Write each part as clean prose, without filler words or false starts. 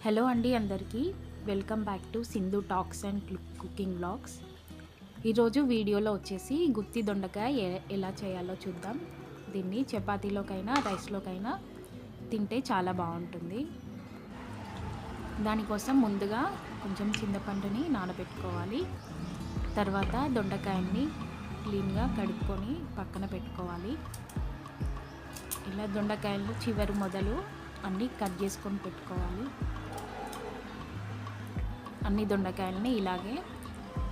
Hello అండి అందరికీ welcome back to Sindhu talks and cooking vlogs. ఈరోజు వీడియోలో వచ్చేసి గుత్తి దొండకాయ ఎలా చేయాలో చూద్దాం. దీన్ని చపాతీలోకైనా రైస్లోకైనా తింటే చాలా బాగుంటుంది. దానికోసం ముందుగా కొంచెం చింతపండుని నానబెట్టుకోవాలి. తర్వాత దొండకాయని క్లీన్గా కడుక్కొని పక్కన పెట్టుకోవాలి. ఇలా దొండకాయలు చివరి మొదలు అన్నీ కట్ చేసుకొని పెట్టుకోవాలి. అన్ని దొండకాయలని ఇలాగే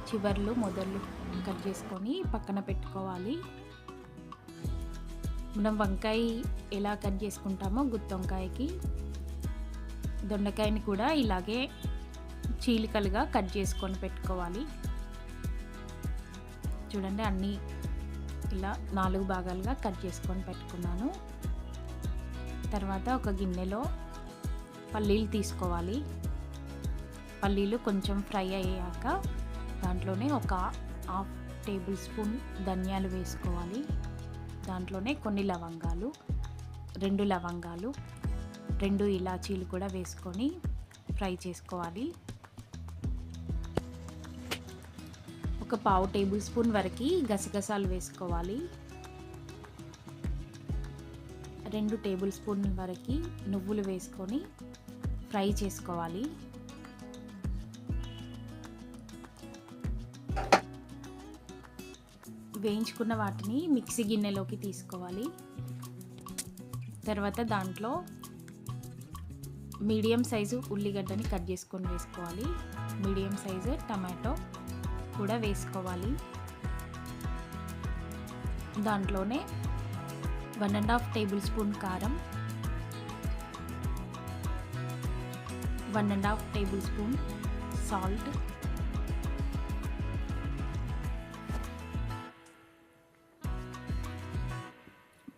చివర్లు మొదలు కట్ చేసుకొని పక్కన పెట్టుకోవాలి. మనం వంకాయ ఎలా కట్ చేసుకుంటామో గుత్తి వంకాయకి దొండకాయని కూడా ఇలాగే చీలికలుగా కట్ చేసుకొని పెట్టుకోవాలి. చూడండి, అన్నీ ఇలా 4 భాగాలుగా కట్ చేసుకొని పెట్టుకున్నాను. తర్వాత ఒక గిన్నెలో పల్లీలు తీసుకోవాలి. పల్లీలు కొంచెం ఫ్రై అయ్యాక దాంట్లోనే ఒక 1/2 టేబుల్ స్పూన్ ధనియాలు వేసుకోవాలి. దాంట్లోనే కొన్ని లవంగాలు, 2 లవంగాలు, 2 ఇలాచీలు కూడా వేసుకొని ఫ్రై చేసుకోవాలి. ఒక 1/2 టేబుల్ స్పూన్ వరకు గసగసాలు వేసుకోవాలి. 2 టేబుల్ స్పూన్ వరకు నువ్వులు వేసుకొని ఫ్రై చేసుకోవాలి. వేయించుకున్న వాటిని మిక్సీ గిన్నెలోకి తీసుకోవాలి. తర్వాత దాంట్లో మీడియం సైజు ఉల్లిగడ్డని కట్ చేసుకొని వేసుకోవాలి. మీడియం సైజు టమాటో కూడా వేసుకోవాలి. దాంట్లోనే 1.5 టేబుల్ స్పూన్ కారం, 1.5 టేబుల్ స్పూన్ సాల్ట్,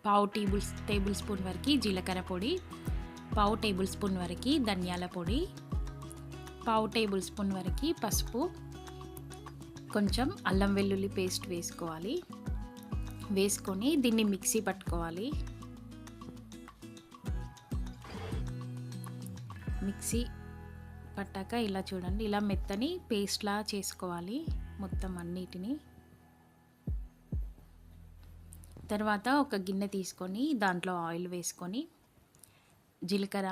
పావు టేబుల్ స్పూన్ వరకు జీలకర్ర పొడి, పావు టేబుల్ స్పూన్ వరకు ధనియాల పొడి, పావు టేబుల్ స్పూన్ వరకు పసుపు, కొంచెం అల్లం వెల్లుల్లి పేస్ట్ వేసుకోవాలి. వేసుకొని దీన్ని మిక్సీ పట్టుకోవాలి. మిక్సీ పట్టాక ఇలా చూడండి, ఇలా మెత్తని పేస్ట్లా చేసుకోవాలి మొత్తం అన్నిటినీ. తర్వాత ఒక గిన్నె తీసుకొని దాంట్లో ఆయిల్ వేసుకొని జీలకర్ర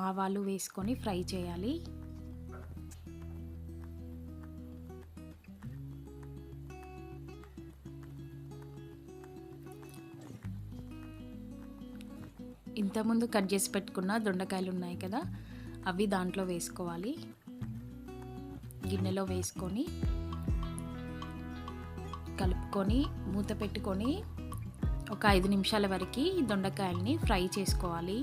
ఆవాలు వేసుకొని ఫ్రై చేయాలి. ఇంతకుముందు కట్ చేసి పెట్టుకున్న దొండకాయలు ఉన్నాయి కదా, అవి దాంట్లో వేసుకోవాలి. గిన్నెలో వేసుకొని కలుపుకొని మూత పెట్టుకొని ఒక 5 నిమిషాల వరకు దొండకాయల్ని ఫ్రై చేసుకోవాలి.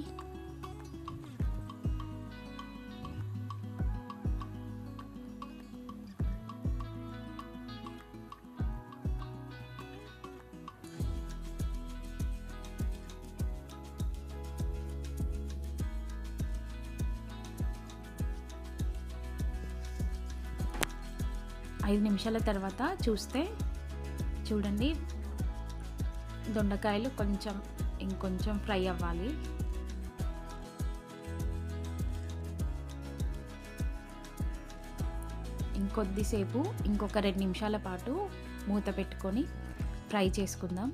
ఐదు నిమిషాల తర్వాత చూస్తే చూడండి, దొండకాయలు ఇంకొంచెం ఫ్రై అవ్వాలి. ఇంకొద్దిసేపు ఇంకొక 2 నిమిషాల పాటు మూత పెట్టుకొని ఫ్రై చేసుకుందాం.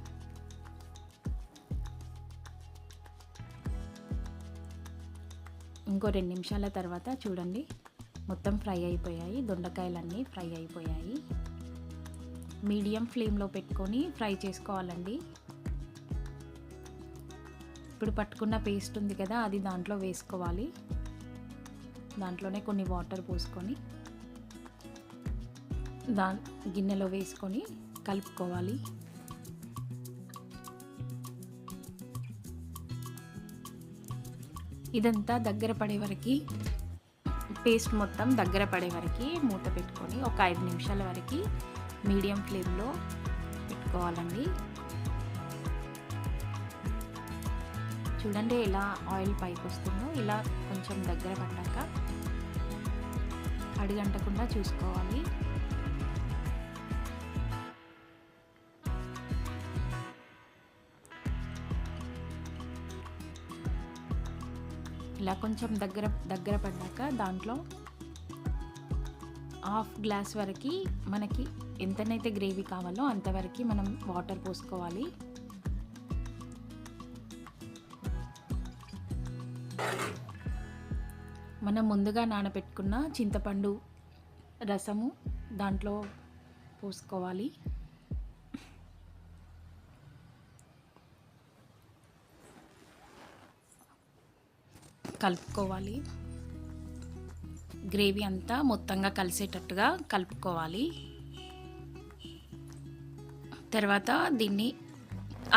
ఇంకో 2 నిమిషాల తర్వాత చూడండి, మొత్తం ఫ్రై అయిపోయాయి. దొండకాయలన్నీ ఫ్రై అయిపోయాయి. మీడియం ఫ్లేమ్లో పెట్టుకొని ఫ్రై చేసుకోవాలండి. ఇప్పుడు పట్టుకున్న పేస్ట్ ఉంది కదా, అది దాంట్లో వేసుకోవాలి. దాంట్లోనే కొన్ని వాటర్ పోసుకొని గిన్నెలో వేసుకొని కలుపుకోవాలి. ఇదంతా దగ్గర పడే వరకు, పేస్ట్ మొత్తం దగ్గర పడే వరకు మూత పెట్టుకొని ఒక 5 నిమిషాల వరకు మీడియం ఫ్లేమ్లో పెట్టుకోవాలండి. చూడండి ఎలా ఆయిల్ పైకి వస్తుందో. ఇలా కొంచెం దగ్గర పడ్డాక అడుగంటకుండా చూసుకోవాలి. ఇలా కొంచెం దగ్గర పడ్డాక దాంట్లో హాఫ్ గ్లాస్ వరకు మనకి ఎంతనైతే గ్రేవీ కావాలో అంతవరకు మనం వాటర్ పోసుకోవాలి. మనం ముందుగా నానబెట్టుకున్న చింతపండు రసము దాంట్లో పోసుకోవాలి. కలుపుకోవాలి. గ్రేవీ అంతా మొత్తంగా కలిసేటట్టుగా కలుపుకోవాలి. తర్వాత దీన్ని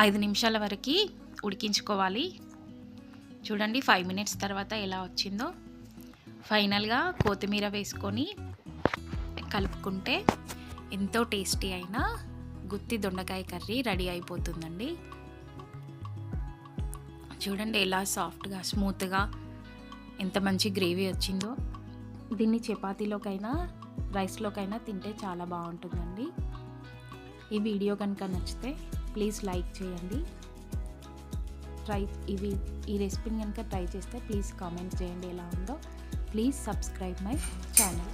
5 నిమిషాల వరకు ఉడికించుకోవాలి. చూడండి 5 మినిట్స్ తర్వాత ఎలా వచ్చిందో. ఫైనల్గా కొత్తిమీర వేసుకొని కలుపుకుంటే ఎంతో టేస్టీ అయిన గుత్తి దొండకాయ కర్రీ రెడీ అయిపోతుందండి. చూడండి ఎలా సాఫ్ట్గా స్మూత్గా ఎంత మంచి గ్రేవీ వచ్చిందో. దీన్ని చపాతీలోకైనా రైస్లోకైనా తింటే చాలా బాగుంటుందండి. ఈ వీడియో కనుక నచ్చితే ప్లీజ్ లైక్ చేయండి. ఈ రెసిపీని కనుక ట్రై చేస్తే ప్లీజ్ కామెంట్ చేయండి ఎలా ఉందో. Please subscribe my channel.